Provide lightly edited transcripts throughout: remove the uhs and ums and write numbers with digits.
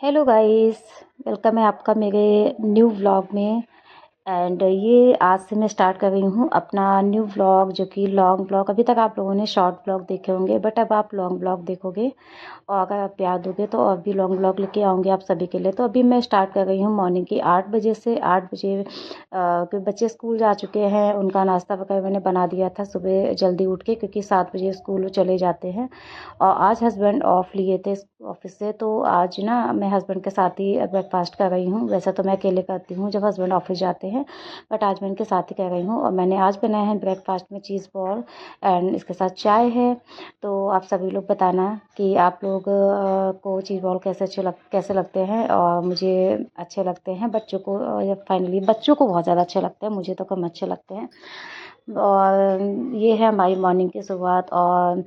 Hello guys. Welcome है आपका मेरे न्यू व्लॉग में। एंड ये आज से मैं स्टार्ट कर रही हूँ अपना न्यू व्लॉग, जो कि लॉन्ग व्लॉग। अभी तक आप लोगों ने शॉर्ट व्लॉग देखे होंगे, बट अब आप लॉन्ग व्लॉग देखोगे। और अगर आप प्यार दोगे तो और भी लॉन्ग व्लॉग लेके आऊँगी आप सभी के लिए। तो अभी मैं स्टार्ट कर रही हूँ मॉर्निंग की 8 बजे से। 8 बजे क्योंकि बच्चे स्कूल जा चुके हैं, उनका नाश्ता वगैरह मैंने बना दिया था सुबह जल्दी उठ के, क्योंकि 7 बजे स्कूल चले जाते हैं। और आज हस्बैंड ऑफ लिए थे ऑफिस से, तो आज ना मैं हस्बैंड के साथ ही ब्रेकफास्ट कर रही हूँ। वैसे तो मैं अकेले करती हूँ जब हस्बैंड ऑफिस जाते हैं, बट आज मैं इनके साथ ही कर रही हूँ। और मैंने आज बनाया है ब्रेकफास्ट में चीज़ बॉल, एंड इसके साथ चाय है। तो आप सभी लोग बताना कि आप लोग को चीज़ बॉल कैसे लगते हैं। और मुझे अच्छे लगते हैं, बच्चों को फाइनली बच्चों को बहुत ज़्यादा अच्छे लगते हैं, मुझे तो कम अच्छे लगते हैं। और ये है हमारी मॉर्निंग की शुरुआत। और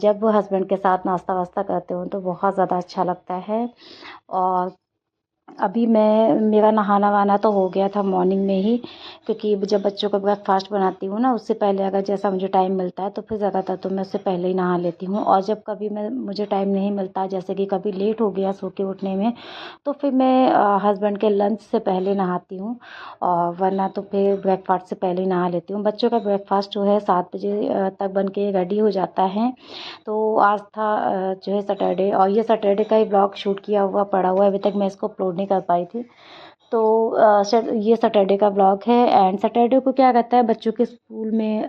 जब हस्बैंड के साथ नाश्ता वास्ता करते हो तो बहुत ज़्यादा अच्छा लगता है। और अभी मेरा नहाना वहाना तो हो गया था मॉर्निंग में ही, क्योंकि जब बच्चों को ब्रेकफास्ट बनाती हूँ ना, उससे पहले अगर जैसा मुझे टाइम मिलता है तो फिर ज़्यादातर तो मैं उससे पहले ही नहा लेती हूँ। और जब कभी मुझे टाइम नहीं मिलता, जैसे कि कभी लेट हो गया सो के उठने में, तो फिर मैं हस्बैंड के लंच से पहले नहाती हूँ। और वरना तो फिर ब्रेकफास्ट से पहले ही नहा लेती हूँ। बच्चों का ब्रेकफास्ट जो है 7 बजे तक बन के रेडी हो जाता है। तो आज था जो है सैटरडे, और ये सैटरडे का ही ब्लॉग शूट किया हुआ पड़ा हुआ है, अभी तक मैं इसको अपलोड नहीं कर पाई थी। तो ये सैटरडे का ब्लॉग है। एंड सैटरडे को क्या रहता है, बच्चों के स्कूल में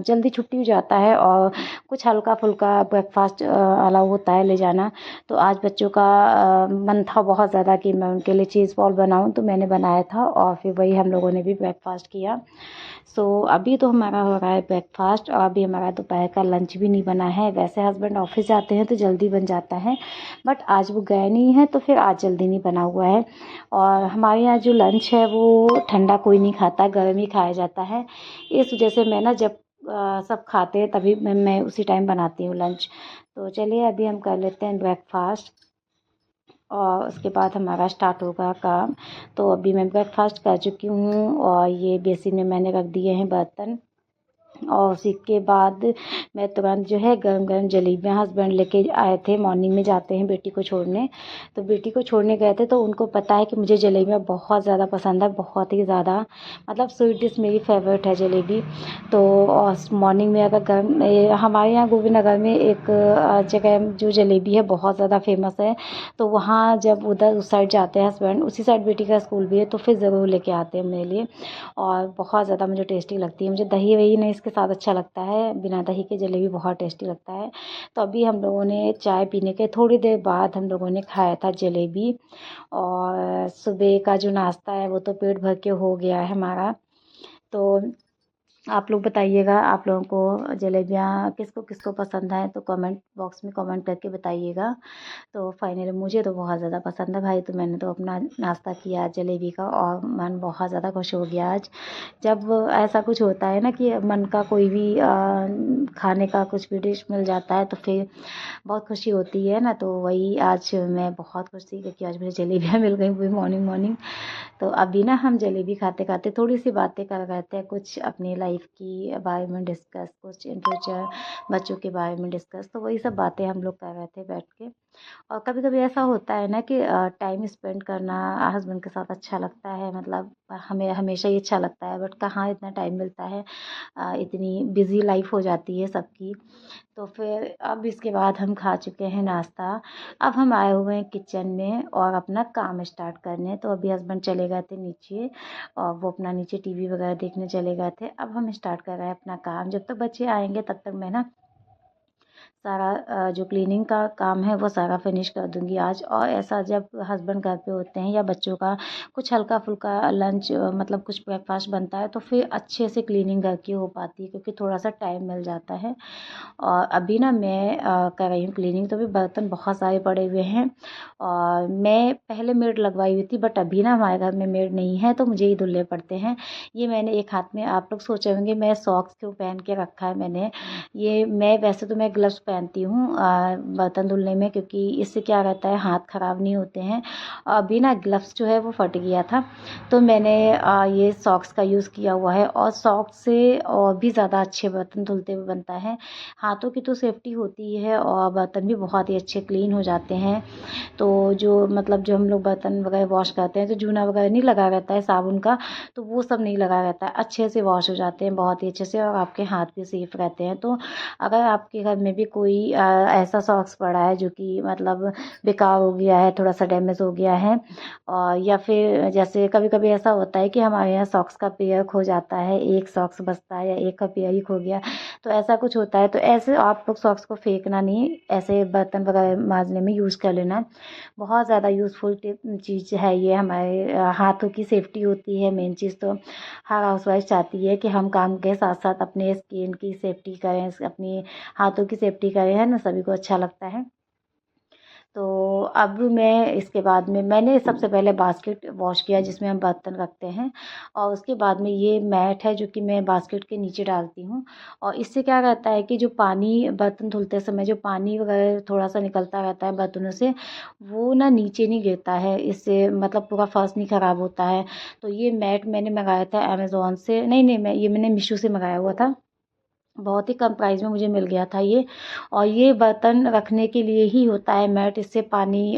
जल्दी छुट्टी हो जाता है, और कुछ हल्का फुल्का ब्रेकफास्ट अलाउ होता है ले जाना। तो आज बच्चों का मन था बहुत ज़्यादा कि मैं उनके लिए चीज़ बॉल बनाऊं, तो मैंने बनाया था और फिर वही हम लोगों ने भी ब्रेकफास्ट किया। सो अभी तो हमारा हो रहा है ब्रेकफास्ट, और अभी हमारा दोपहर का लंच भी नहीं बना है। वैसे हस्बैंड ऑफिस जाते हैं तो जल्दी बन जाता है, बट आज वो गए नहीं है तो फिर आज जल्दी नहीं बना हुआ है। और हमारे यहाँ जो लंच है वो ठंडा कोई नहीं खाता, गर्म ही खाया जाता है। इस वजह से मैं ना जब सब खाते हैं तभी मैं उसी टाइम बनाती हूँ लंच। तो चलिए अभी हम कर लेते हैं ब्रेकफास्ट, और उसके बाद हमारा स्टार्ट होगा काम। तो अभी मैं ब्रेकफास्ट कर चुकी हूँ, और ये बेसिन में मैंने रख दिए हैं बर्तन। और उसी के बाद मैं तुरंत जो है गरम गरम जलेबियाँ, हस्बैंड लेके आए थे, मॉर्निंग में जाते हैं बेटी को छोड़ने। तो बेटी को छोड़ने गए थे, तो उनको पता है कि मुझे जलेबियाँ बहुत ज़्यादा पसंद है, बहुत ही ज़्यादा। मतलब स्वीट डिश मेरी फेवरेट है जलेबी। तो और मॉर्निंग में अगर हमारे यहाँ गोविंद नगर में एक जगह जो जलेबी है बहुत ज़्यादा फेमस है। तो वहाँ जब उधर उस साइड जाते हैं हस्बैंड, उसी साइड बेटी का स्कूल भी है, तो फिर ज़रूर लेके आते हैं मेरे लिए। और बहुत ज़्यादा मुझे टेस्टी लगती है। मुझे दही वही नहीं इसके साथ अच्छा लगता है, बिना दही के जलेबी बहुत टेस्टी लगता है। तो अभी हम लोगों ने चाय पीने के थोड़ी देर बाद हम लोगों ने खाया था जलेबी। और सुबह का जो नाश्ता है वो तो पेट भर के हो गया है हमारा। तो आप लोग बताइएगा, आप लोगों को जलेबियाँ किसको किसको पसंद है, तो कमेंट बॉक्स में कमेंट करके बताइएगा। तो फाइनली मुझे तो बहुत ज़्यादा पसंद है भाई, तो मैंने तो अपना नाश्ता किया जलेबी का, और मन बहुत ज़्यादा खुश हो गया आज। जब ऐसा कुछ होता है ना कि मन का कोई भी खाने का कुछ भी डिश मिल जाता है तो फिर बहुत खुशी होती है ना। तो वही आज मैं बहुत खुश थी, क्योंकि आज मुझे जलेबियाँ मिल गई हुई मॉर्निंग मॉर्निंग। तो अभी ना हम जलेबी खाते खाते थोड़ी सी बातें कर रहे थे, कुछ अपनी लाइफ की बारे में डिस्कस, कुछ इन फ्यूचर बच्चों के बारे में डिस्कस। तो वही सब बातें हम लोग कर रहे थे बैठ के। और कभी कभी ऐसा होता है ना कि टाइम स्पेंड करना हस्बैंड के साथ अच्छा लगता है, मतलब हमें हमेशा ही अच्छा लगता है, बट कहाँ इतना टाइम मिलता है। इतनी बिजी लाइफ हो जाती है सबकी। तो फिर अब इसके बाद हम खा चुके हैं नाश्ता। अब हम आए हुए हैं किचन में और अपना काम स्टार्ट करने। तो अभी हस्बैंड चले गए थे नीचे, और वो अपना नीचे टीवी वगैरह देखने चले गए थे। अब हम स्टार्ट कर रहे हैं अपना काम। जब तक बच्चे आएंगे तब तक मैं ना सारा जो क्लीनिंग का काम है वो सारा फिनिश कर दूंगी आज। और ऐसा जब हस्बैंड घर पे होते हैं या बच्चों का कुछ हल्का फुल्का लंच मतलब कुछ ब्रेकफास्ट बनता है, तो फिर अच्छे से क्लीनिंग घर की हो पाती है, क्योंकि थोड़ा सा टाइम मिल जाता है। और अभी ना मैं कर रही हूँ क्लीनिंग, तो अभी बर्तन बहुत सारे पड़े हुए हैं। और मैं पहले मेड लगवाई हुई थी, बट अभी ना हमारे घर में मेड नहीं है, तो मुझे ही धुलने पड़ते हैं। ये मैंने एक हाथ में, आप लोग सोचे होंगे मैं सॉक्स क्यों पहन के रखा है मैंने। ये मैं वैसे तो मैं ग्लव्स पहनती हूँ बर्तन धुलने में, क्योंकि इससे क्या रहता है हाथ ख़राब नहीं होते हैं। अभी ना ग्लव्स जो है वो फट गया था, तो मैंने ये सॉक्स का यूज़ किया हुआ है, और सॉक्स से और भी ज़्यादा अच्छे बर्तन धुलते हुए बनता है। हाथों की तो सेफ्टी होती है और बर्तन भी बहुत ही अच्छे क्लीन हो जाते हैं। तो जो मतलब जो हम लोग बर्तन वगैरह वॉश करते हैं तो जूना वगैरह नहीं लगा रहता है साबुन का, तो वो सब नहीं लगा रहता है, अच्छे से वॉश हो जाते हैं बहुत ही अच्छे से, और आपके हाथ भी सेफ रहते हैं। तो अगर आपके घर में भी कोई ऐसा सॉक्स पड़ा है जो कि मतलब बेकार हो गया है, थोड़ा सा डैमेज हो गया है, और या फिर जैसे कभी कभी ऐसा होता है कि हमारे यहाँ सॉक्स का पेयर खो जाता है, एक सॉक्स बचता है या एक का पेयर ही खो गया, तो ऐसा कुछ होता है, तो ऐसे आप लोग सॉक्स को फेंकना नहीं, ऐसे बर्तन वगैरह मांजने में यूज़ कर लेना। बहुत ज़्यादा यूज़फुल चीज़ है ये, हमारे हाथों की सेफ्टी होती है मेन चीज़। तो हर हाउसवाइफ चाहती है कि हम काम के साथ साथ अपने स्किन की सेफ्टी करें, अपनी हाथों की सेफ्टी करें, है ना, सभी को अच्छा लगता है। तो अब मैं इसके बाद में मैंने सबसे पहले बास्केट वॉश किया जिसमें हम बर्तन रखते हैं, और उसके बाद में ये मैट है जो कि मैं बास्केट के नीचे डालती हूँ। और इससे क्या रहता है कि जो पानी बर्तन धुलते समय जो पानी वगैरह थोड़ा सा निकलता रहता है बर्तनों से, वो ना नीचे नहीं गिरता है, इससे मतलब पूरा फर्श नहीं ख़राब होता है। तो ये मैट मैंने मंगाया था अमेज़ोन से, नहीं नहीं, मैंने मीशो से मंगाया हुआ था, बहुत ही कम प्राइस में मुझे मिल गया था ये। और ये बर्तन रखने के लिए ही होता है मैट, इससे पानी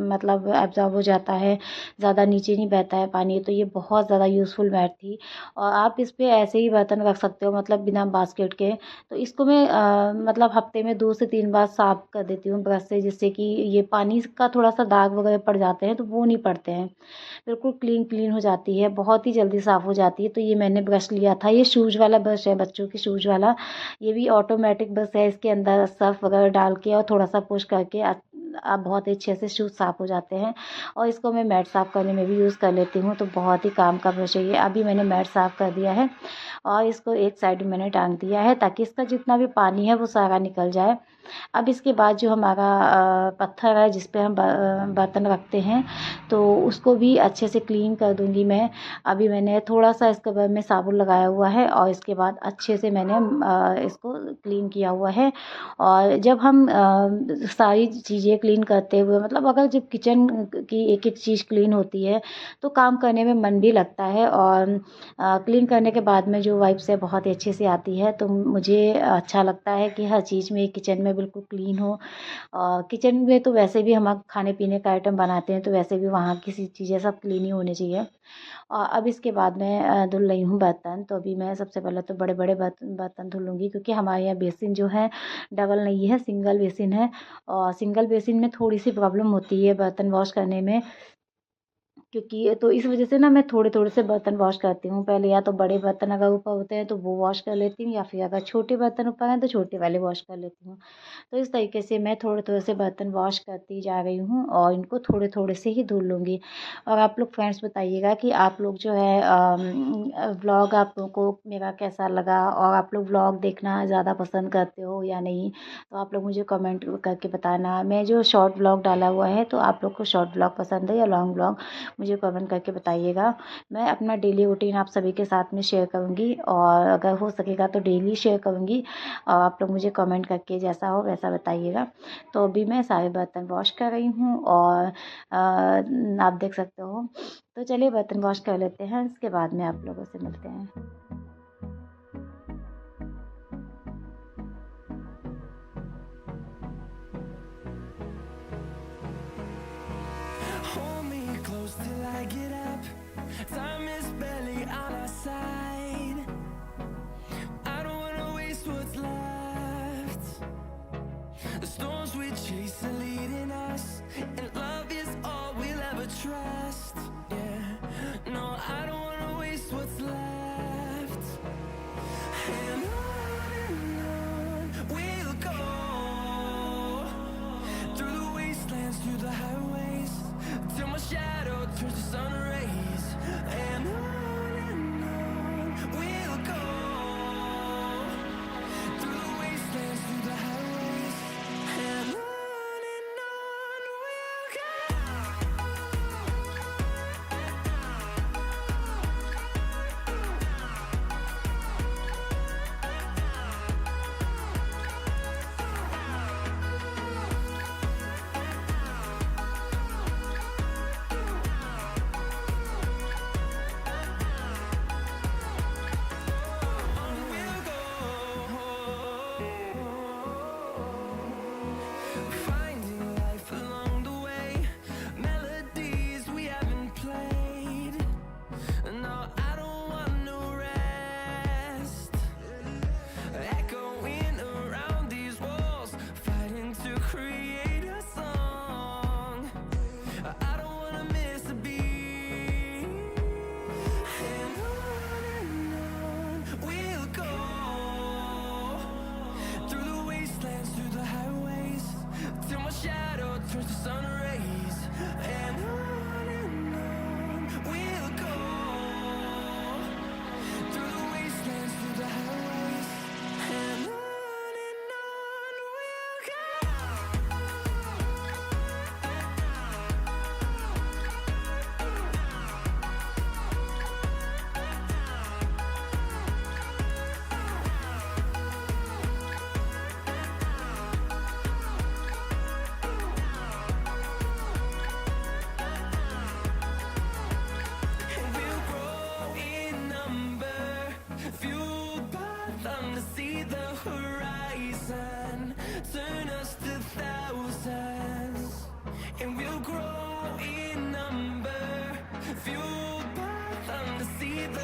मतलब एब्जॉर्ब हो जाता है, ज़्यादा नीचे नहीं बहता है पानी, तो ये बहुत ज़्यादा यूज़फुल मैट थी। और आप इस पे ऐसे ही बर्तन रख सकते हो, मतलब बिना बास्केट के। तो इसको मैं मतलब हफ्ते में 2 से 3 बार साफ़ कर देती हूँ ब्रश से, जिससे कि ये पानी का थोड़ा सा दाग वगैरह पड़ जाते हैं तो वो नहीं पड़ते हैं, बिल्कुल क्लीन क्लीन हो जाती है, बहुत ही जल्दी साफ़ हो जाती है। तो ये मैंने ब्रश लिया था, ये शूज़ वाला ब्रश है, बच्चों के शूज़ वाला। ये भी ऑटोमेटिक ब्रश है, इसके अंदर सर्फ वगैरह डाल के और थोड़ा सा पुश करके आप बहुत अच्छे से शूज़ साफ़ हो जाते हैं। और इसको मैं मैट साफ़ करने में भी यूज़ कर लेती हूँ, तो बहुत ही काम का ब्रश है ये। अभी मैंने मैट साफ़ कर दिया है और इसको एक साइड में मैंने टांग दिया है, ताकि इसका जितना भी पानी है वो सारा निकल जाए। अब इसके बाद जो हमारा पत्थर है जिस पे हम बर्तन रखते हैं, तो उसको भी अच्छे से क्लीन कर दूंगी मैं। अभी मैंने थोड़ा सा इसके बाद में साबुन लगाया हुआ है, और इसके बाद अच्छे से मैंने इसको क्लीन किया हुआ है। और जब हम सारी चीज़ें क्लीन करते हुए, मतलब अगर जब किचन की एक एक चीज़ क्लीन होती है तो काम करने में मन भी लगता है, और क्लीन करने के बाद में जो वाइब्स है बहुत ही अच्छे से आती है। तो मुझे अच्छा लगता है कि हर चीज़ में किचन में बिल्कुल क्लीन हो। किचन में तो वैसे भी हम खाने पीने का आइटम बनाते हैं, तो वैसे भी वहाँ की चीज़ें सब क्लीन ही होनी चाहिए। और अब इसके बाद मैं धुल रही हूँ बर्तन। तो अभी मैं सबसे पहले तो बड़े बड़े बर्तन धुलूँगी, क्योंकि हमारे यहाँ बेसिन जो है डबल नहीं है, सिंगल बेसिन है। और सिंगल बेसिन में थोड़ी सी प्रॉब्लम होती है बर्तन वॉश करने में, क्योंकि तो इस वजह से ना मैं थोड़े थोड़े से बर्तन वॉश करती हूँ। पहले या तो बड़े बर्तन अगर ऊपर होते हैं तो वो वॉश कर लेती हूँ, या फिर अगर छोटे बर्तन ऊपर हैं तो छोटे वाले वॉश कर लेती हूँ। तो इस तरीके से मैं थोड़े थोड़े से बर्तन वॉश करती जा रही हूँ, और इनको थोड़े थोड़े से ही धुल लूँगी। और आप लोग फ्रेंड्स बताइएगा कि आप लोग जो है व्लॉग आप लोगों को मेरा कैसा लगा, और आप लोग व्लॉग देखना ज़्यादा पसंद करते हो या नहीं, तो आप लोग मुझे कमेंट करके बताना। मैं जो शॉर्ट व्लॉग डाला हुआ है, तो आप लोग को शॉर्ट व्लॉग पसंद है या लॉन्ग व्लॉग, मुझे कमेंट करके बताइएगा। मैं अपना डेली रूटीन आप सभी के साथ में शेयर करूँगी, और अगर हो सकेगा तो डेली शेयर करूँगी, और आप लोग मुझे कमेंट करके जैसा हो वैसा बताइएगा। तो अभी मैं सारे बर्तन वॉश कर रही हूँ, और आप देख सकते हो। तो चलिए बर्तन वॉश कर लेते हैं, इसके बाद में आप लोगों से मिलते हैं। Hold me close till I get up. Time is barely on our side. I don't wanna waste what's left. The storms we chase are leading us, and love is all we'll ever trust. Yeah, no, I don't wanna waste what's left. And on we'll go, through the wastelands, through the highways, till my shadow turns to sun rays. And on we'll go, through the wastelands, through the highways. And on we'll go.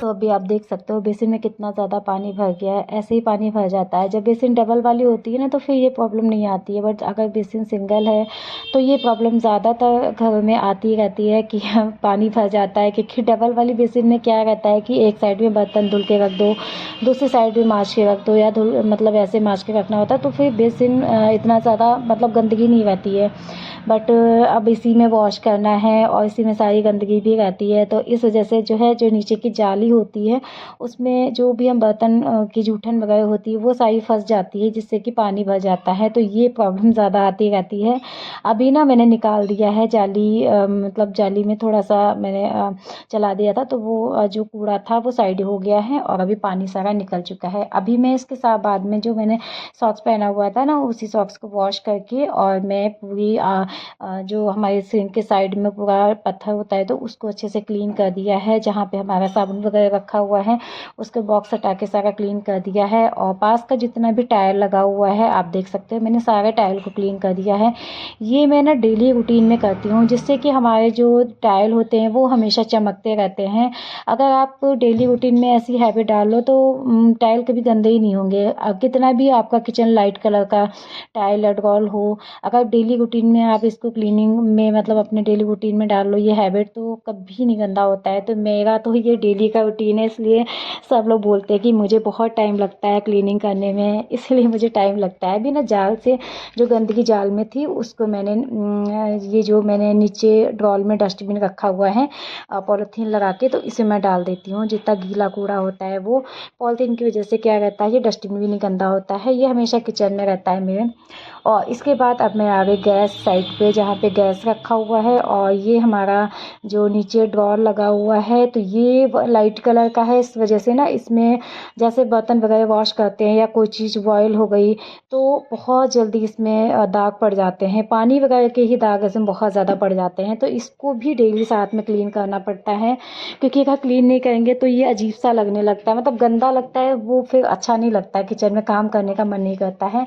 तो अभी आप देख सकते हो basin में कितना ज़्यादा पानी भर गया है। ऐसे ही पानी भर जाता है। जब बेसिन डबल वाली होती है ना तो फिर ये प्रॉब्लम नहीं आती है, बट अगर बेसिन सिंगल है तो ये प्रॉब्लम ज़्यादातर घरों में आती रहती है कि पानी भर जाता है। क्योंकि डबल वाली बेसिन में क्या रहता है कि एक साइड में बर्तन धुल के रख दो, दूसरी साइड में माँज के रख दो, या मतलब ऐसे माँज के रखना होता है, तो फिर बेसिन इतना ज़्यादा मतलब गंदगी नहीं रहती है। बट अब इसी में वॉश करना है और इसी में सारी गंदगी भी रहती है, तो इस वजह से जो है जो नीचे की जाली होती है उसमें जो भी हम बर्तन की जूठन वगैरह होती है वो सारी फंस जाती है, जिससे कि पानी भर जाता है। तो ये प्रॉब्लम ज़्यादा आती रहती है। अभी ना मैंने निकाल दिया है जाली, मतलब जाली में थोड़ा सा मैंने चला दिया था, तो वो जो कूड़ा था वो साइड हो गया है और अभी पानी सारा निकल चुका है। अभी मैं इसके साथ बाद में जो मैंने सॉक्स पहना हुआ था ना, उसी सॉक्स को वॉश करके और मैं पूरी जो हमारे सिंक के साइड में पूरा पत्थर होता है तो उसको अच्छे से क्लीन कर दिया है। जहाँ पे हमारा साबुन वगैरह रखा हुआ है उसके बॉक्स हटा के सारा क्लीन कर दिया है। और पास का जितना भी टायर लगा हुआ है आप देख सकते हो, मैंने सारे टायर को क्लीन कर दिया है। ये मैं ना डेली रूटीन में करती हूँ, जिससे कि हमारे जो टायर होते हैं वो हमेशा चमकते रहते हैं। अगर आप डेली रूटीन में ऐसी हैबिट डालो तो टाइल कभी गंदे ही नहीं होंगे। कितना भी आपका किचन लाइट कलर का टाइल एडगॉल हो, अगर डेली रूटीन में आप इसको क्लीनिंग में मतलब अपने डेली रूटीन में डाल लो ये हैबिट, तो कभी नहीं गंदा होता है। तो मेरा तो ये डेली का रूटीन है, इसलिए सब लोग बोलते हैं कि मुझे बहुत टाइम लगता है क्लीनिंग करने में, इसलिए मुझे टाइम लगता है। बिना जाल से जो गंदगी जाल में थी उसको मैंने ये जो मैंने नीचे ड्रॉल में डस्टबिन रखा हुआ है पॉलीथीन लगा के, तो इसे मैं डाल देती हूँ। जितना गीला कूड़ा होता है वो पॉलीथीन की वजह से क्या रहता है, ये डस्टबिन भी नहीं गंदा होता है, ये हमेशा किचन में रहता है मेरे। और इसके बाद अब मैं आ गई गैस साइड पे, जहाँ पे गैस रखा हुआ है और ये हमारा जो नीचे ड्रॉर लगा हुआ है तो ये लाइट कलर का है। इस वजह से ना इसमें जैसे बर्तन वगैरह वॉश करते हैं या कोई चीज़ बॉयल हो गई तो बहुत जल्दी इसमें दाग पड़ जाते हैं। पानी वगैरह के ही दाग इसमें बहुत ज़्यादा पड़ जाते हैं, तो इसको भी डेली साथ में क्लीन करना पड़ता है। क्योंकि अगर क्लीन नहीं करेंगे तो ये अजीब सा लगने लगता है, मतलब गंदा लगता है, वो फिर अच्छा नहीं लगता है, किचन में काम करने का मन नहीं करता है।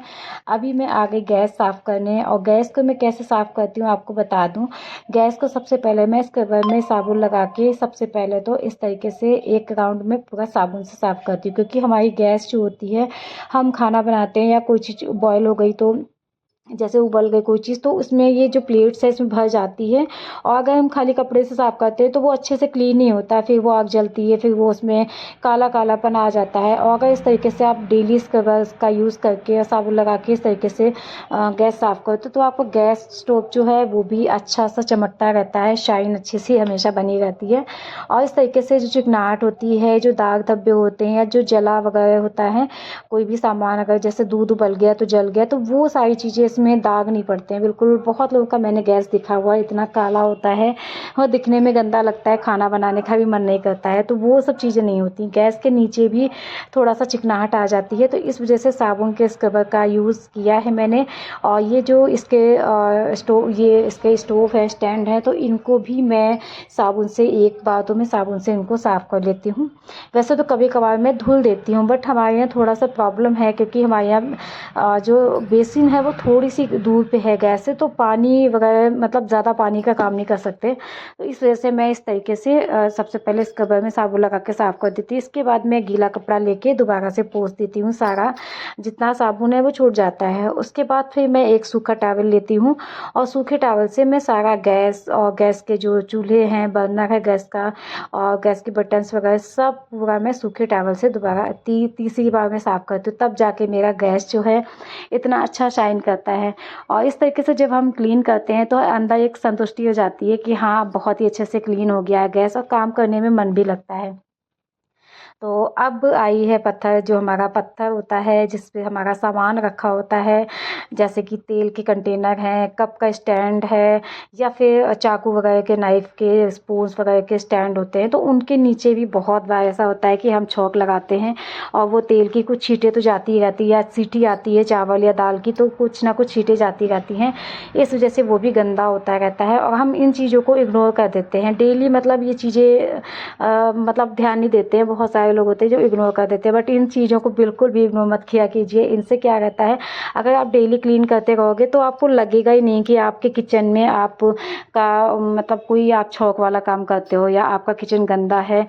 अभी मैं आ गई गैस साफ़ करने, और गैस को मैं कैसे साफ़ करती हूँ आपको बता दूँ। गैस को सबसे पहले मैं इस कवर में साबुन लगा के सबसे पहले तो इस तरीके से एक राउंड में पूरा साबुन से साफ़ करती हूँ। क्योंकि हमारी गैस जो होती है, हम खाना बनाते हैं या कोई चीज़ बॉयल हो गई तो जैसे उबल गई कोई चीज़ तो उसमें ये जो प्लेट्स है इसमें भर जाती है। और अगर हम खाली कपड़े से साफ़ करते हैं तो वो अच्छे से क्लीन नहीं होता, फिर वो आग जलती है, फिर वो उसमें काला कालापन आ जाता है। और अगर इस तरीके से आप डेली स्क्रबर का यूज़ करके साबुन लगा के इस तरीके से गैस साफ़ करते तो आपको गैस स्टोव जो है वो भी अच्छा सा चमकता रहता है, शाइन अच्छी सी हमेशा बनी रहती है। और इस तरीके से जो चिकनाहट होती है, जो दाग धब्बे होते हैं या जो जला वगैरह होता है, कोई भी सामान अगर जैसे दूध उबल गया तो जल गया, तो वो सारी चीज़ें इसमें दाग नहीं पड़ते हैं बिल्कुल। बहुत लोगों का मैंने गैस दिखा हुआ है इतना काला होता है और दिखने में गंदा लगता है, खाना बनाने का भी मन नहीं करता है, तो वो सब चीज़ें नहीं होती। गैस के नीचे भी थोड़ा सा चिकनाहट आ जाती है, तो इस वजह से साबुन के स्क्रबर का यूज़ किया है मैंने। और ये जो इसके इसके स्टोव है, स्टैंड है, तो इनको भी मैं साबुन से एक बार तो मैं साबुन से इनको साफ़ कर लेती हूँ। वैसे तो कभी कभार मैं धुल देती हूँ, बट हमारे यहाँ थोड़ा सा प्रॉब्लम है क्योंकि हमारे यहाँ जो बेसिन है वो थोड़ी सी दूर पे है गैस से, तो पानी वगैरह मतलब ज़्यादा पानी का काम नहीं कर सकते। तो इस वजह से मैं इस तरीके से सबसे पहले स्क्रबर में साबुन लगा के साफ़ कर देती हूँ। इसके बाद मैं गीला कपड़ा लेके दोबारा से पोंछ देती हूँ, सारा जितना साबुन है वो छूट जाता है। उसके बाद फिर मैं एक सूखा टॉवल लेती हूँ और सूखे टॉवल से मैं सारा गैस और गैस के जो चूल्हे हैं, बर्नर है गैस का और गैस के बटन्स वगैरह सब पूरा मैं सूखे टॉवल से दोबारा तीसरी बार में साफ़ करती हूँ, तब जाके मेरा गैस जो है इतना अच्छा शाइन करता है। और इस तरीके से जब हम क्लीन करते हैं तो अंदर एक संतुष्टि हो जाती है कि हाँ बहुत ही अच्छे से क्लीन हो गया है गैस, और काम करने में मन भी लगता है। तो अब आई है पत्थर, जो हमारा पत्थर होता है जिस पे हमारा सामान रखा होता है, जैसे कि तेल के कंटेनर हैं, कप का स्टैंड है, या फिर चाकू वगैरह के, नाइफ़ के, स्पून्स वगैरह के स्टैंड होते हैं, तो उनके नीचे भी बहुत बार ऐसा होता है कि हम छौंक लगाते हैं और वो तेल की कुछ छींटें तो जाती ही रहती है, या सीटी आती है चावल या दाल की तो कुछ ना कुछ छींटें जाती रहती हैं, इस वजह से वो भी गंदा होता रहता है। और हम इन चीज़ों को इग्नोर कर देते हैं डेली, मतलब ये चीज़ें मतलब ध्यान नहीं देते हैं बहुत सारे लोग होते हैं जो इग्नोर कर देते हैं, बट इन चीज़ों को बिल्कुल भी इग्नोर मत किया कीजिए। इनसे क्या रहता है, अगर आप डेली क्लीन करते रहोगे तो आपको लगेगा ही नहीं कि आपके किचन में आपका मतलब कोई आप छौक वाला काम करते हो या आपका किचन गंदा है।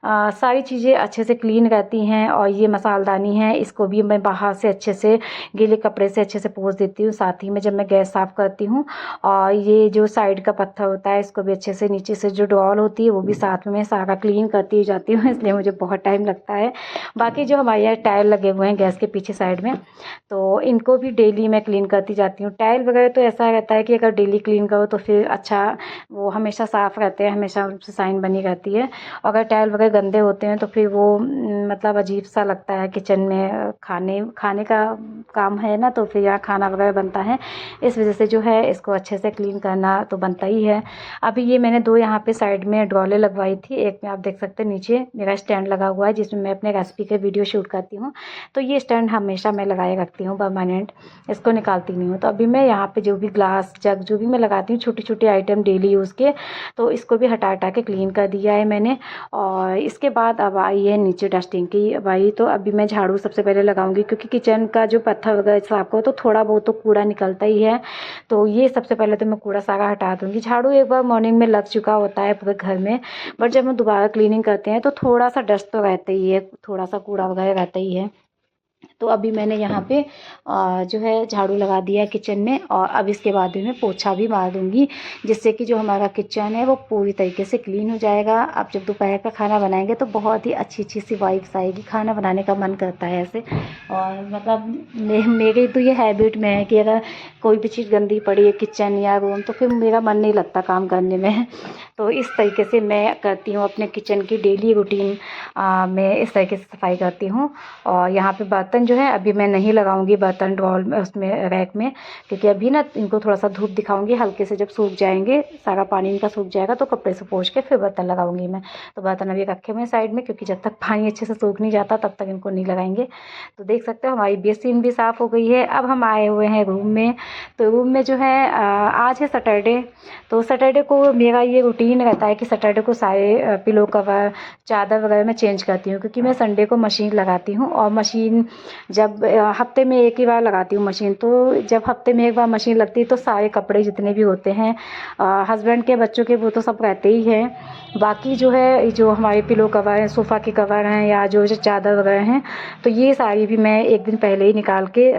सारी चीज़ें अच्छे से क्लीन रहती हैं। और ये मसालदानी है, इसको भी मैं बाहर से अच्छे से गीले कपड़े से अच्छे से पोंछ देती हूँ, साथ ही में जब मैं गैस साफ़ करती हूँ। और ये जो साइड का पत्थर होता है इसको भी अच्छे से, नीचे से जो डॉल होती है वो भी साथ में सारा क्लीन करती जाती हूँ, इसलिए मुझे बहुत टाइम लगता है। बाकी जो हमारे यहाँ टाइल लगे हुए हैं गैस के पीछे साइड में, तो इनको भी डेली मैं क्लीन करती जाती हूँ। टाइल वगैरह तो ऐसा रहता है कि अगर डेली क्लीन करो तो फिर अच्छा, वो हमेशा साफ़ रहते हैं, हमेशा उनसे शाइन बनी रहती है। अगर टाइल वगैरह गंदे होते हैं तो फिर वो मतलब अजीब सा लगता है किचन में, खाने खाने का काम है ना, तो फिर यहाँ खाना वगैरह बनता है, इस वजह से जो है इसको अच्छे से क्लीन करना तो बनता ही है। अभी ये मैंने 2 यहाँ पे साइड में ड्रॉले लगवाई थी। एक में आप देख सकते हैं नीचे मेरा स्टैंड लगा हुआ है जिसमें मैं अपने रेसिपी के वीडियो शूट करती हूँ, तो ये स्टैंड हमेशा मैं लगाए रखती हूँ परमानेंट, इसको निकालती नहीं हूँ। तो अभी मैं यहाँ पे जो भी ग्लास जग जो भी मैं लगाती हूँ छोटी छोटी आइटम डेली यूज़ के, तो इसको भी हटा हटा के क्लीन कर दिया है मैंने। और इसके बाद अब आई है नीचे डस्टिंग की बारी। तो अभी मैं झाड़ू सबसे पहले लगाऊंगी, क्योंकि किचन का जो पत्थर वगैरह साफ करो तो थोड़ा बहुत तो कूड़ा निकलता ही है, तो ये सबसे पहले तो मैं कूड़ा सारा हटा दूंगी। झाड़ू एक बार मॉर्निंग में लग चुका होता है पूरे घर में, बट जब हम दोबारा क्लीनिंग करते हैं तो थोड़ा सा डस्ट तो रहता ही है, थोड़ा सा कूड़ा वगैरह रहता ही है। तो अभी मैंने यहाँ पे जो है झाड़ू लगा दिया है किचन में, और अब इसके बाद में मैं पोछा भी मार दूँगी, जिससे कि जो हमारा किचन है वो पूरी तरीके से क्लीन हो जाएगा। अब जब दोपहर का खाना बनाएंगे तो बहुत ही अच्छी अच्छी सी वाइब्स आएगी, खाना बनाने का मन करता है ऐसे। और मतलब मेरी तो ये हैबिट में है कि अगर कोई भी चीज़ गंदी पड़ी है किचन या रूम, तो फिर मेरा मन नहीं लगता काम करने में। तो इस तरीके से मैं करती हूँ अपने किचन की डेली रूटीन में, इस तरीके से सफाई करती हूँ। और यहाँ पे बर्तन जो है अभी मैं नहीं लगाऊंगी बर्तन ड्रॉल में, उसमें रैक में, क्योंकि अभी ना इनको थोड़ा सा धूप दिखाऊंगी, हल्के से जब सूख जाएंगे, सारा पानी इनका सूख जाएगा तो कपड़े से पोंछ के फिर बर्तन लगाऊंगी मैं। तो बर्तन अभी रखे हुए साइड में, क्योंकि जब तक पानी अच्छे से सूख नहीं जाता तब तक इनको नहीं लगाएंगे। तो देख सकते हो हमारी बेसिन भी साफ़ हो गई है। अब हम आए हुए हैं रूम में। तो रूम में जो है आज है सैटरडे, तो सैटरडे को मेरा ये रूटीन रहता है कि सैटरडे को सारे पिलो कवर चादर वगैरह मैं चेंज करती हूँ, क्योंकि मैं संडे को मशीन लगाती हूँ। और मशीन जब हफ्ते में एक ही बार लगाती हूँ मशीन, तो जब हफ्ते में एक बार मशीन लगती है तो सारे कपड़े जितने भी होते हैं हस्बैंड के, बच्चों के, वो तो सब रहते ही हैं। बाकी जो है जो हमारे पिलो कवर हैं, सोफ़ा के कवर हैं या जो चादर वगैरह हैं, तो ये सारी भी मैं एक दिन पहले ही निकाल के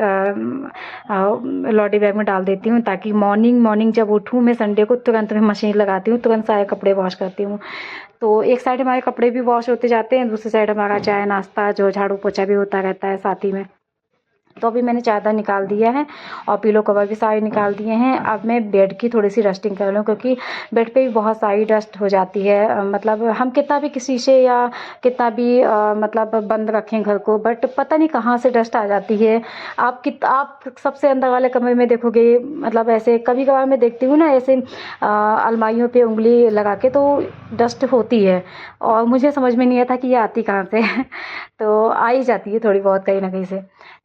लॉन्ड्री बैग में डाल देती हूँ, ताकि मॉर्निंग जब उठूँ मैं संडे को तुरंत मैं मशीन लगाती हूँ, तुरंत सारे कपड़े वॉश करती हूँ। तो एक साइड हमारे कपड़े भी वॉश होते जाते हैं, दूसरी साइड हमारा चाय नाश्ता जो झाड़ू पोछा भी होता रहता है साथ ही में। तो अभी मैंने चादर निकाल दिया है और पिलो कवर भी सारे निकाल दिए हैं। अब मैं बेड की थोड़ी सी डस्टिंग कर लूँ, क्योंकि बेड पे भी बहुत सारी डस्ट हो जाती है। मतलब हम कितना भी किसी से या कितना भी मतलब बंद रखें घर को, बट पता नहीं कहाँ से डस्ट आ जाती है। आप सबसे अंदर वाले कमरे में देखोगे, मतलब ऐसे कभी कभार मैं देखती हूँ ना ऐसे अलमारियों पे उंगली लगा के, तो डस्ट होती है और मुझे समझ में नहीं आता कि ये आती कहाँ से तो आ ही जाती है थोड़ी बहुत कहीं ना कहीं से।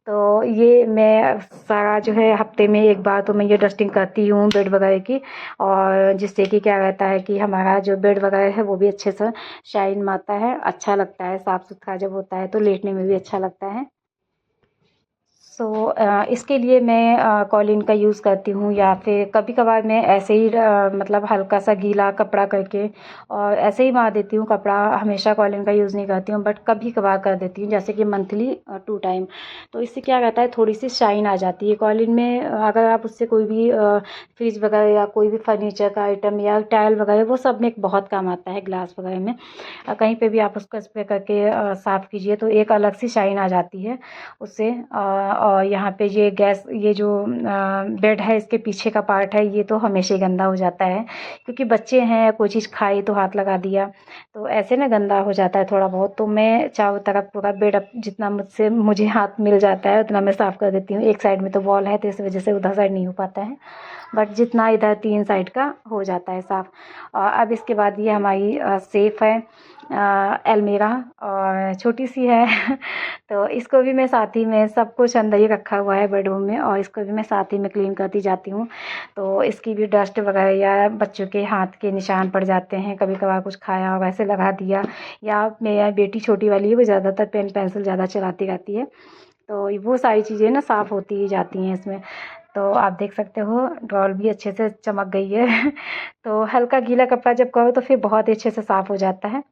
तो ये मैं सारा जो है हफ्ते में एक बार तो मैं ये डस्टिंग करती हूँ बेड वगैरह की, और जिससे कि क्या रहता है कि हमारा जो बेड वगैरह है वो भी अच्छे से शाइन मारता है, अच्छा लगता है, साफ़ सुथरा जब होता है तो लेटने में भी अच्छा लगता है। सो इसके लिए मैं कॉलिन का यूज़ करती हूँ, या फिर कभी कभार मैं ऐसे ही मतलब हल्का सा गीला कपड़ा करके और ऐसे ही मार देती हूँ कपड़ा। हमेशा कॉलिन का यूज़ नहीं करती हूँ, बट कभी कभार कर देती हूँ, जैसे कि मंथली 2 टाइम। तो इससे क्या रहता है, थोड़ी सी शाइन आ जाती है कॉलिन में। अगर आप उससे कोई भी फ्रिज वगैरह या कोई भी फर्नीचर का आइटम या टाइल वगैरह, वो सब में बहुत काम आता है, ग्लास वगैरह में कहीं पे भी आप उसको स्प्रे करके साफ़ कीजिए तो एक अलग सी शाइन आ जाती है उससे। और यहाँ पे ये गैस, ये जो बेड है इसके पीछे का पार्ट है, ये तो हमेशा ही गंदा हो जाता है, क्योंकि बच्चे हैं, कोई चीज़ खाई तो हाथ लगा दिया, तो ऐसे ना गंदा हो जाता है थोड़ा बहुत। तो मैं चारों तरफ पूरा बेड जितना मुझे हाथ मिल जाता है उतना मैं साफ़ कर देती हूँ। एक साइड में तो वॉल है तो इस वजह से उधर साइड नहीं हो पाता है। बट जितना इधर 3 साइड का हो जाता है साफ़। और अब इसके बाद ये हमारी सेफ़ है अलमीरा, और छोटी सी है तो इसको भी मैं साथ ही में, सब कुछ अंदर ही रखा हुआ है बेडरूम में, और इसको भी मैं साथ ही में क्लीन करती जाती हूँ। तो इसकी भी डस्ट वगैरह या बच्चों के हाथ के निशान पड़ जाते हैं, कभी कभार कुछ खाया और वैसे लगा दिया, या मेरी बेटी छोटी वाली है वो ज़्यादातर पेन पेंसिल ज़्यादा चलाती रहती है, तो वो सारी चीज़ें ना साफ़ होती ही जाती हैं इसमें। तो आप देख सकते हो ड्रॉर भी अच्छे से चमक गई है तो हल्का गीला कपड़ा जब करो तो फिर बहुत ही अच्छे से साफ़ हो जाता है,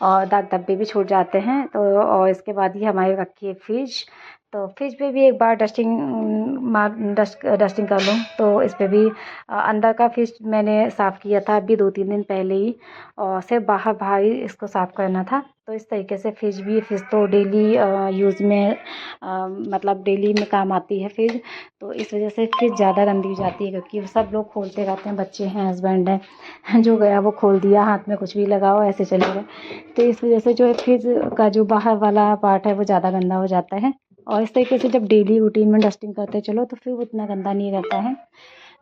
और दाग धब्बे भी छूट जाते हैं। तो और इसके बाद ये हमारी रखी है फ्रिज, तो फ्रिज पे भी एक बार डस्टिंग कर लूँ, तो इस पे भी अंदर का फ्रिज मैंने साफ़ किया था अभी 2-3 दिन पहले ही, और सिर्फ बाहर बाहर ही इसको साफ़ करना था। तो इस तरीके से फ्रिज तो डेली यूज़ में मतलब डेली में काम आती है फ्रिज, तो इस वजह से फ्रिज ज़्यादा गंदी हो जाती है, क्योंकि सब लोग खोलते रहते हैं, बच्चे हैं, हस्बैंड है, जो गया वो खोल दिया, हाथ में कुछ भी लगाओ ऐसे चले गए। तो इस वजह से जो है फ्रिज का जो बाहर वाला पार्ट है वो ज़्यादा गंदा हो जाता है, और इस तरीके से जब डेली रूटीन में डस्टिंग करते चलो तो फिर उतना गंदा नहीं रहता है।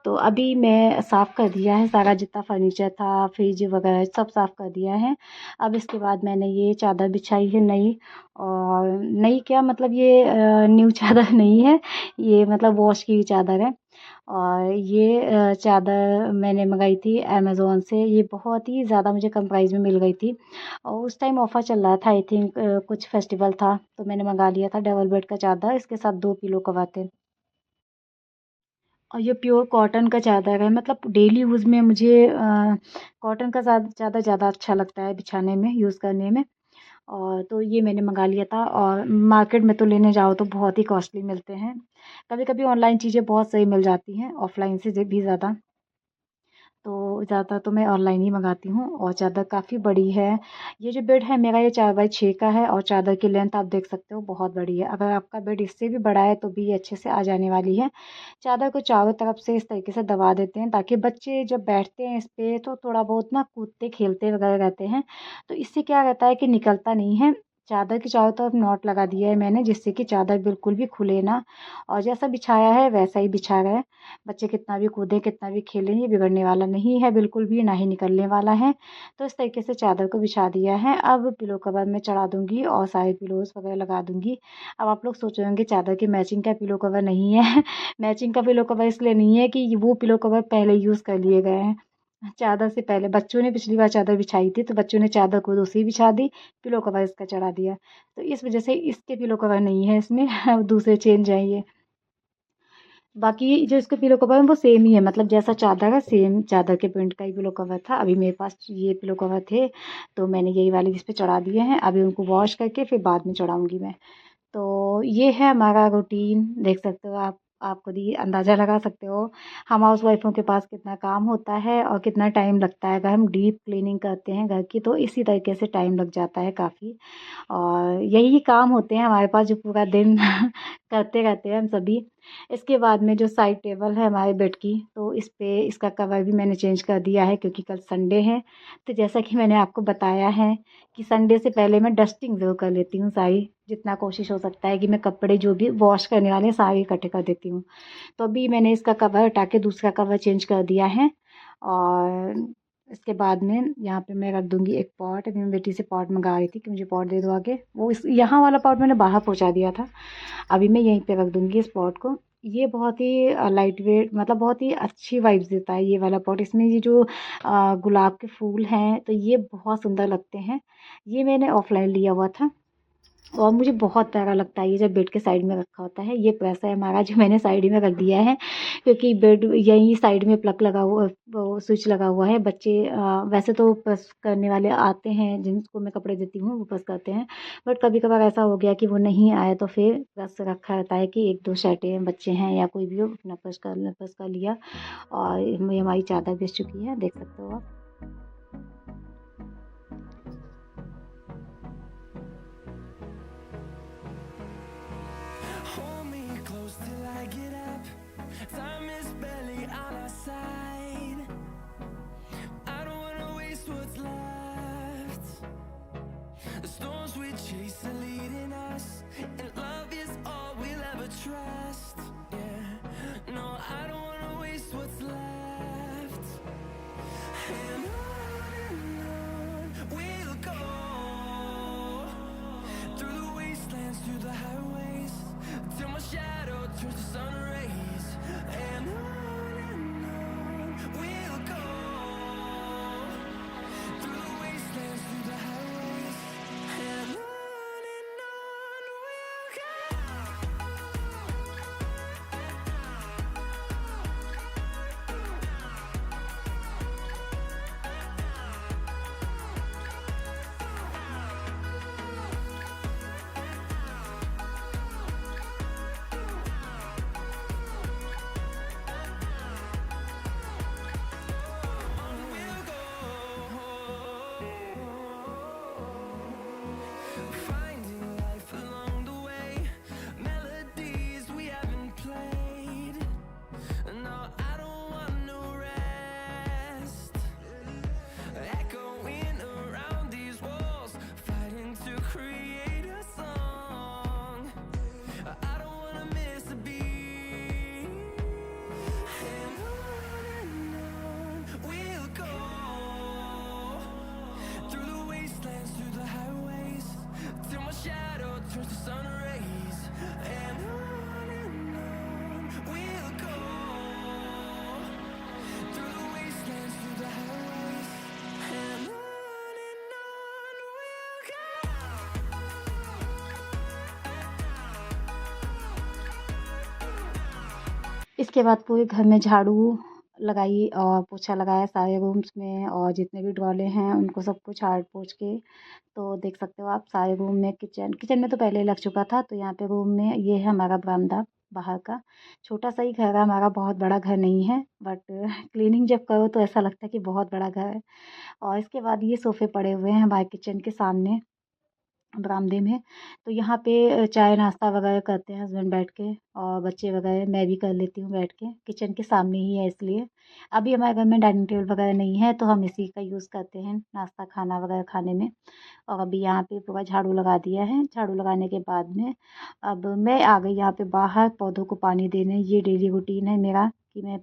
तो अभी मैं साफ़ कर दिया है सारा, जितना फर्नीचर था, फ्रिज वगैरह सब साफ़ कर दिया है। अब इसके बाद मैंने ये चादर बिछाई है नई, और नई क्या मतलब ये न्यू चादर नहीं है, ये मतलब वॉश की हुई चादर है। और ये चादर मैंने मंगाई थी अमेज़ोन से, ये बहुत ही ज़्यादा मुझे कम प्राइस में मिल गई थी, और उस टाइम ऑफ़र चल रहा था, आई थिंक कुछ फेस्टिवल था, तो मैंने मंगा लिया था डबल बेड का चादर, इसके साथ 2 पिलो कवर थे। और ये प्योर कॉटन का चादर है, मतलब डेली यूज़ में मुझे कॉटन का चादर ज़्यादा अच्छा लगता है बिछाने में, यूज़ करने में। और तो ये मैंने मंगा लिया था, और मार्केट में तो लेने जाओ तो बहुत ही कॉस्टली मिलते हैं। कभी-कभी ऑनलाइन चीज़ें बहुत सही मिल जाती हैं, ऑफ़लाइन से भी ज़्यादा। तो ज़्यादातर तो मैं ऑनलाइन ही मंगाती हूँ, और चादर काफ़ी बड़ी है। ये जो बेड है मेरा, ये 4 बाई 6 का है, और चादर की लेंथ आप देख सकते हो बहुत बड़ी है। अगर आपका बेड इससे भी बड़ा है तो भी ये अच्छे से आ जाने वाली है। चादर को चारों तरफ से इस तरीके से दबा देते हैं, ताकि बच्चे जब बैठते हैं इस पे तो थोड़ा बहुत ना कूदते खेलते वगैरह रहते हैं। तो इससे क्या रहता है कि निकलता नहीं है। चादर के चारों तरफ नॉट लगा दिया है मैंने, जिससे कि चादर बिल्कुल भी खुले ना, और जैसा बिछाया है वैसा ही बिछा रहे। बच्चे कितना भी कूदें, कितना भी खेलें, ये बिगड़ने वाला नहीं है बिल्कुल भी, ना ही निकलने वाला है। तो इस तरीके से चादर को बिछा दिया है। अब पिलो कवर मैं चढ़ा दूँगी, और सारे पिलोज़ वगैरह लगा दूँगी। अब आप लोग सोच रहे होंगे चादर की मैचिंग का पिलो कवर नहीं है मैचिंग का पिलो कवर इसलिए नहीं है कि वो पिलो कवर पहले यूज़ कर लिए गए हैं। चादर से पहले बच्चों ने पिछली बार चादर बिछाई थी, तो बच्चों ने चादर को दूसरी बिछा दी, पिलो कवर इसका चढ़ा दिया। तो इस वज़ह से इसके पिलो कवर नहीं है इसमें दूसरे चेंज हैं ये। बाकी जो इसके पिलो कवर है वो सेम ही है, मतलब जैसा चादर है सेम चादर के प्रिंट का ही पिलो कवर था। अभी मेरे पास ये पिलो कवर थे, तो मैंने यही वाले इस पे चढ़ा दिए हैं। अभी उनको वॉश करके फिर बाद में चढ़ाऊँगी मैं। तो ये है हमारा रूटीन, देख सकते हो आप खुद ही अंदाज़ा लगा सकते हो हम हाउस वाइफ़ों के पास कितना काम होता है और कितना टाइम लगता है। अगर हम डीप क्लीनिंग करते हैं घर की, तो इसी तरीके से टाइम लग जाता है काफ़ी, और यही काम होते हैं हमारे पास जो पूरा दिन करते रहते हैं हम सभी। इसके बाद में जो साइड टेबल है हमारे बेड की, तो इस पे इसका कवर भी मैंने चेंज कर दिया है, क्योंकि कल संडे है। तो जैसा कि मैंने आपको बताया है कि संडे से पहले मैं डस्टिंग ज़रूर कर लेती हूँ सारी, जितना कोशिश हो सकता है कि मैं कपड़े जो भी वॉश करने वाले हैं सारे इकट्ठे कर देती हूँ। तो अभी मैंने इसका कवर हटा के दूसरा कवर चेंज कर दिया है, और इसके बाद में यहाँ पे मैं रख दूँगी एक पॉट। अभी मैं बेटी से पॉट मँगा रही थी कि मुझे पॉट दे दो आके, वो इस यहाँ वाला पॉट मैंने बाहर पहुँचा दिया था। अभी मैं यहीं पे रख दूँगी इस पॉट को। ये बहुत ही लाइट वेट, मतलब बहुत ही अच्छी वाइब्स देता है ये वाला पॉट। इसमें ये जो गुलाब के फूल हैं तो ये बहुत सुंदर लगते हैं। ये मैंने ऑफ़लाइन लिया हुआ था, और मुझे बहुत प्यारा लगता है ये जब बेड के साइड में रखा होता है। ये प्रेस है हमारा जो मैंने साइड में रख दिया है, क्योंकि बेड यहीं साइड में प्लग लगा हुआ, वो स्विच लगा हुआ है। बच्चे वैसे तो प्रेस करने वाले आते हैं जिनको मैं कपड़े देती हूँ, वो प्रेस करते हैं, बट कभी कभार ऐसा हो गया कि वो नहीं आए, तो फिर प्रेस रखा रहता है कि 1-2 शर्टें बच्चे हैं या कोई भी हो अपना प्रेस कर लिया। और ये हमारी चादर बिछ चुकी है, देख सकते हो आप। Hold me close till I get up. Time is barely on our side. I don't wanna waste what's left. The storms we chase are leading us, and love is all we'll ever trust. Yeah, no, I don't wanna waste through the highways till my shadow turns to sun rays. And on we'll go through the wastelands, through the highways. And on we'll go. Finding life along the way, melodies we haven't played. No, I don't want no rest. Echoing around these walls, fighting to create a song. I don't wanna miss a beat. And on we'll go through the wastelands, through the highways till my shadow turns to sun rays. And on we'll go through the wastelands, through the highways. And on we'll go. इसके बाद पूरे घर में झाड़ू लगाई और पोछा लगाया सारे रूम्स में, और जितने भी ड्रॉले हैं उनको सबको झाड़ पोंछ के। तो देख सकते हो आप सारे रूम में, किचन में तो पहले ही लग चुका था। तो यहाँ पे रूम में ये है हमारा बरामदा बाहर का। छोटा सा ही घर है हमारा, बहुत बड़ा घर नहीं है, बट क्लीनिंग जब करो तो ऐसा लगता है कि बहुत बड़ा घर है। और इसके बाद ये सोफ़े पड़े हुए हैं हमारे किचन के सामने बरामदे में। तो यहाँ पे चाय नाश्ता वगैरह करते हैं हस्बैंड बैठ के, और बच्चे वगैरह मैं भी कर लेती हूँ बैठ के, किचन के सामने ही है इसलिए। अभी हमारे घर में डाइनिंग टेबल वगैरह नहीं है, तो हम इसी का यूज़ करते हैं नाश्ता खाना वगैरह खाने में। और अभी यहाँ पे पूरा झाड़ू लगा दिया है। झाड़ू लगाने के बाद में अब मैं आ गई यहाँ पे बाहर पौधों को पानी देने। ये डेली रूटीन है मेरा कि मैं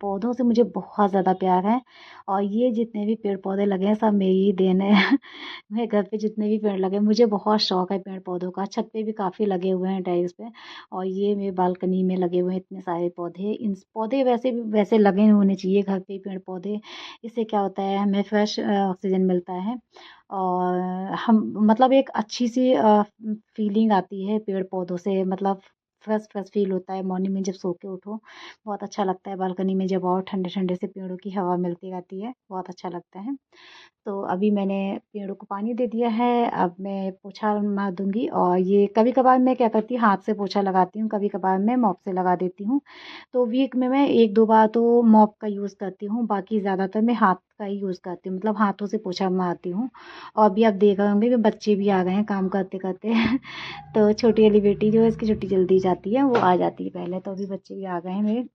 पौधों से मुझे बहुत ज़्यादा प्यार है। और ये जितने भी पेड़ पौधे लगे हैं सब मेरी ही देन है। मेरे घर पे जितने भी पेड़ लगे, मुझे बहुत शौक है पेड़ पौधों का। छत पे भी काफ़ी लगे हुए हैं टेरेस पे, और ये मेरे बालकनी में लगे हुए हैं इतने सारे पौधे। इन पौधे वैसे लगे होने चाहिए घर पे पेड़ पौधे। इससे क्या होता है, हमें फ्रेश ऑक्सीजन मिलता है, और हम मतलब एक अच्छी सी फीलिंग आती है पेड़ पौधों से। मतलब फ्रेश फ्रेश फील होता है मॉर्निंग में जब सो के उठो, बहुत अच्छा लगता है। बालकनी में जब और ठंडे ठंडे से पेड़ों की हवा मिलती रहती है, बहुत अच्छा लगता है। तो अभी मैंने पेड़ों को पानी दे दिया है, अब मैं पोछा मार दूँगी। और ये कभी-कभार मैं क्या करती हूँ, हाथ से पोछा लगाती हूँ, कभी-कभार मैं मॉप से लगा देती हूँ। तो वीक में मैं 1-2 बार तो मॉप का यूज़ करती हूँ, बाकी ज़्यादातर मैं हाथ का ही यूज़ करती हूँ, मतलब हाथों से पोछा मारती हूँ। और अभी आप देख रहे होंगे कि बच्चे भी आ गए हैं काम करते-करते। तो छोटी वाली बेटी जो है इसकी छुट्टी जल्दी जाती है, वो आ जाती है पहले, तो अभी बच्चे भी आ गए हैं मेरे,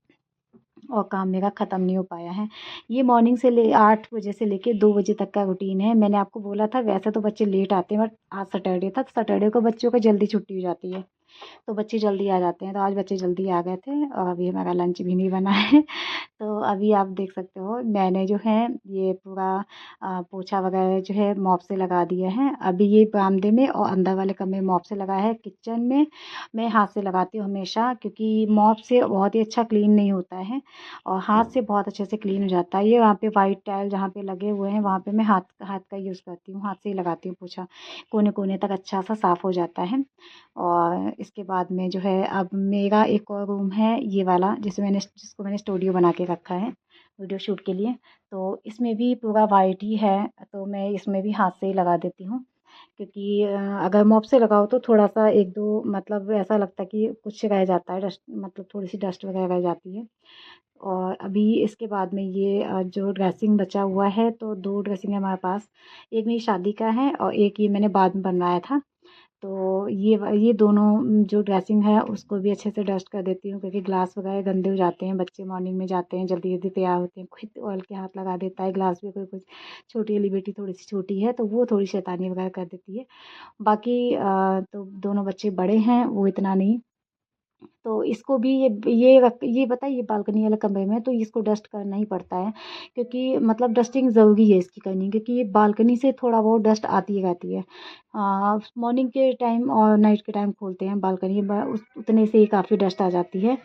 और काम मेरा ख़त्म नहीं हो पाया है। ये मॉर्निंग से ले 8 बजे से लेके 2 बजे तक का रूटीन है। मैंने आपको बोला था वैसे तो बच्चे लेट आते हैं, बट आज सैटरडे था, तो सैटरडे को बच्चों को जल्दी छुट्टी हो जाती है, तो बच्चे जल्दी आ जाते हैं। तो आज बच्चे जल्दी आ गए थे, और अभी हमारा लंच भी नहीं बना है। तो अभी आप देख सकते हो मैंने जो है ये पूरा पोछा वगैरह जो है मॉप से लगा दिया है। अभी ये बरामदे में और अंदर वाले कमरे में मॉप से लगाया है। किचन में मैं हाथ से लगाती हूँ हमेशा, क्योंकि मॉप से बहुत ही अच्छा क्लीन नहीं होता है, और हाथ से बहुत अच्छे से क्लीन हो जाता है। ये वहाँ पे वाइट टाइल जहाँ पे लगे हुए हैं वहाँ पे मैं हाथ हाथ का यूज़ करती हूँ, हाथ से ही लगाती हूँ पोछा, कोने कोने तक अच्छा सा साफ़ हो जाता है। और इसके बाद में जो है अब मेरा एक और रूम है ये वाला, जिसको मैंने स्टूडियो बना के रखा है वीडियो शूट के लिए। तो इसमें भी पूरा वाइट ही है, तो मैं इसमें भी हाथ से ही लगा देती हूँ, क्योंकि अगर मॉप से लगाओ तो थोड़ा-सा 1-2 मतलब ऐसा लगता है कि कुछ रह जाता है, डस्ट मतलब थोड़ी-सी डस्ट वगैरह रह जाती है। और अभी इसके बाद में ये जो ड्रेसिंग बचा हुआ है, तो 2 ड्रेसिंग है हमारे पास। एक मेरी शादी का है और एक ये मैंने बाद में बनवाया था। तो ये दोनों जो ड्रेसिंग है उसको भी अच्छे से डस्ट कर देती हूँ, क्योंकि ग्लास वगैरह गंदे हो जाते हैं। बच्चे मॉर्निंग में जाते हैं, जल्दी-जल्दी तैयार होते हैं, कोई ऑयल के हाथ लगा देता है ग्लास में, कोई कुछ। छोटी वाली बेटी थोड़ी-सी छोटी है, तो वो थोड़ी शैतानी वगैरह कर देती है। बाकी तो दोनों बच्चे बड़े हैं, वो इतना नहीं तो इसको भी ये पता है, ये बालकनी वाले कमरे में तो इसको डस्ट करना ही पड़ता है, क्योंकि मतलब डस्टिंग ज़रूरी है इसकी करनी, क्योंकि ये बालकनी से थोड़ा बहुत डस्ट आती ही रहती है। मॉर्निंग के टाइम और नाइट के टाइम खोलते हैं बालकनी, उस उतने से ही काफ़ी डस्ट आ जाती है।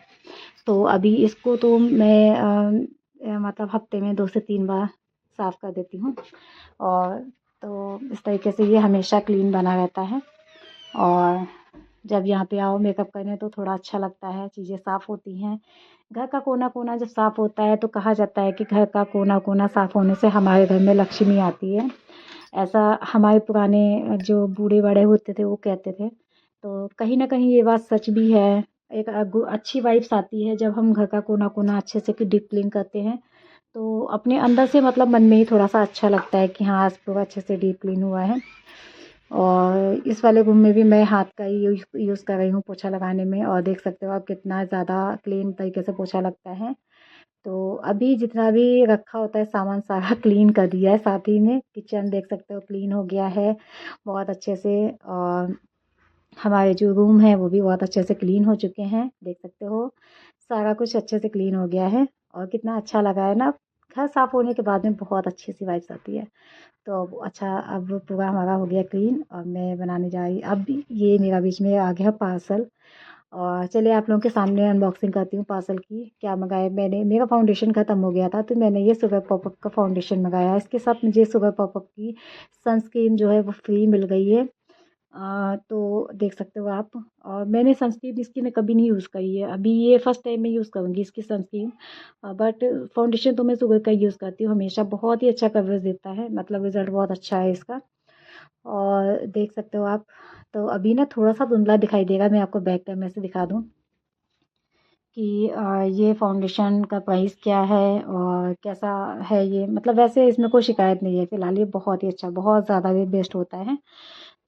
तो अभी इसको तो मैं मतलब हफ्ते में 2 से 3 बार साफ़ कर देती हूँ। और तो इस तरीके से ये हमेशा क्लीन बना रहता है। और जब यहाँ पे आओ मेकअप करने तो थोड़ा अच्छा लगता है, चीज़ें साफ़ होती हैं। घर का कोना-कोना जब साफ़ होता है तो कहा जाता है कि घर का कोना-कोना साफ़ होने से हमारे घर में लक्ष्मी आती है। ऐसा हमारे पुराने जो बूढ़े-बड़े होते थे वो कहते थे। तो कहीं न कहीं ये बात सच भी है। एक अच्छी वाइब्स आती है जब हम घर का कोना-कोना अच्छे से डीप क्लीन करते हैं। तो अपने अंदर से मतलब मन में ही थोड़ा-सा अच्छा लगता है कि हाँ, आज पूरा अच्छे से डीप क्लीन हुआ है। और इस वाले रूम में भी मैं हाथ का ही यूज़ कर रही हूँ पोछा लगाने में, और देख सकते हो आप कितना ज़्यादा क्लीन तरीके से पोछा लगता है। तो अभी जितना भी रखा होता है सामान सारा क्लीन कर दिया है, साथ ही में किचन देख सकते हो क्लीन हो गया है बहुत अच्छे से। और हमारे जो रूम है वो भी बहुत अच्छे से क्लीन हो चुके हैं, देख सकते हो सारा कुछ अच्छे से क्लीन हो गया है। और कितना अच्छा लगा है ना, घर साफ़ होने के बाद में बहुत अच्छी सी वाइब्स आती है। तो अब अच्छा, अब पूरा हमारा हो गया क्लीन और मैं बनाने जा रही, अब ये मेरा बीच में आ गया पार्सल। और चलिए आप लोगों के सामने अनबॉक्सिंग करती हूँ पार्सल की। क्या मंगाया मैंने, मेरा फाउंडेशन ख़त्म हो गया था तो मैंने ये सुगर पॉपअप का फाउंडेशन मंगाया। इसके साथ मुझे सुगर पॉपअप की सनस्क्रीन जो है वो फ्री मिल गई है। तो देख सकते हो आप। और मैंने सनस्क्रीन इसकी मैं कभी नहीं यूज़ करी है, अभी ये फर्स्ट टाइम मैं यूज़ करूँगी इसकी सनस्क्रीन। बट फाउंडेशन तो मैं शुगर का यूज़ करती हूँ हमेशा, बहुत ही अच्छा कवरेज देता है, मतलब रिज़ल्ट बहुत अच्छा है इसका। और देख सकते हो आप। तो अभी ना थोड़ा-सा धुंधला दिखाई देगा, मैं आपको बैक कैमरे से दिखा दूँ कि ये फाउंडेशन का प्राइस क्या है और कैसा है ये। मतलब वैसे इसमें कोई शिकायत नहीं है फ़िलहाल, ये बहुत ही अच्छा, बहुत ज़्यादा ये बेस्ट होता है।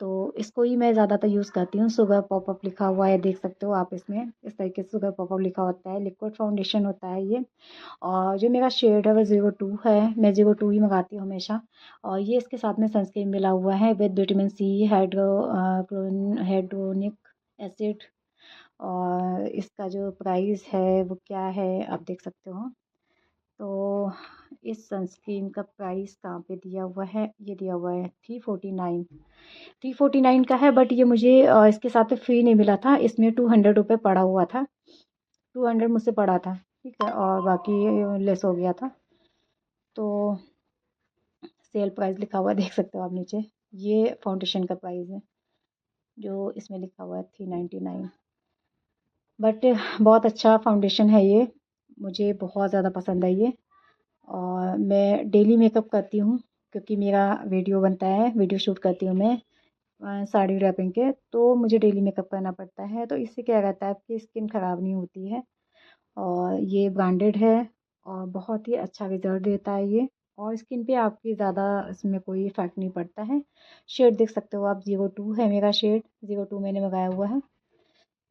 तो इसको ही मैं ज़्यादातर यूज़ करती हूँ। शुगर पॉपअप लिखा हुआ है, देख सकते हो आप इसमें, इस तरीके से शुगर पॉपअप लिखा होता है, लिक्विड फाउंडेशन होता है ये। और जो मेरा शेड है वो 02 है, मैं 02 ही मंगाती हूँ हमेशा। और ये इसके साथ में सनस्क्रीन मिला हुआ है with vitamin C, hyaluronic acid. और इसका जो प्राइस है वो क्या है आप देख सकते हो। तो इस सनस्क्रीन का प्राइस कहाँ पे दिया हुआ है, ये दिया हुआ है 349, 349 का है। बट ये मुझे इसके साथ में फ्री नहीं मिला था, इसमें 200 रुपये पड़ा हुआ था, 200 मुझसे पड़ा था, ठीक है, और बाकी लेस हो गया था। तो सेल प्राइस लिखा हुआ है, देख सकते हो आप नीचे, ये फाउंडेशन का प्राइस है जो इसमें लिखा हुआ है 399। बट बहुत अच्छा फाउंडेशन है ये, मुझे बहुत ज़्यादा पसंद है ये। और मैं डेली मेकअप करती हूँ, क्योंकि मेरा वीडियो बनता है, वीडियो शूट करती हूँ मैं साड़ी रैपिंग के, तो मुझे डेली मेकअप करना पड़ता है। तो इससे क्या रहता है, आपकी स्किन ख़राब नहीं होती है। और ये ब्रांडेड है और बहुत ही अच्छा रिज़ल्ट देता है ये। और स्किन पे आपकी ज़्यादा इसमें कोई इफ़ेक्ट नहीं पड़ता है। शेड देख सकते हो आप, 02 है मेरा शेड, 02 मैंने मंगाया हुआ है।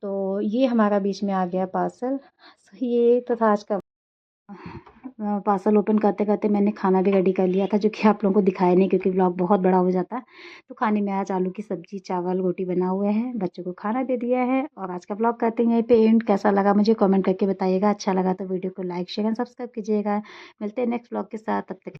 तो ये हमारा बीच में आ गया पार्सल। ये तो था आज का पार्सल। ओपन करते-करते मैंने खाना भी रेडी कर लिया था, जो कि आप लोगों को दिखाया नहीं क्योंकि व्लॉग बहुत बड़ा हो जाता। तो खाने में आज आलू की सब्ज़ी, चावल, रोटी बना हुए हैं, बच्चों को खाना दे दिया है। और आज का व्लॉग करते हैं यहीं पे एंड। कैसा लगा मुझे कमेंट करके बताइएगा, अच्छा लगा तो वीडियो को लाइक, शेयर एंड सब्सक्राइब कीजिएगा। मिलते हैं नेक्स्ट व्लॉग के साथ, तब तक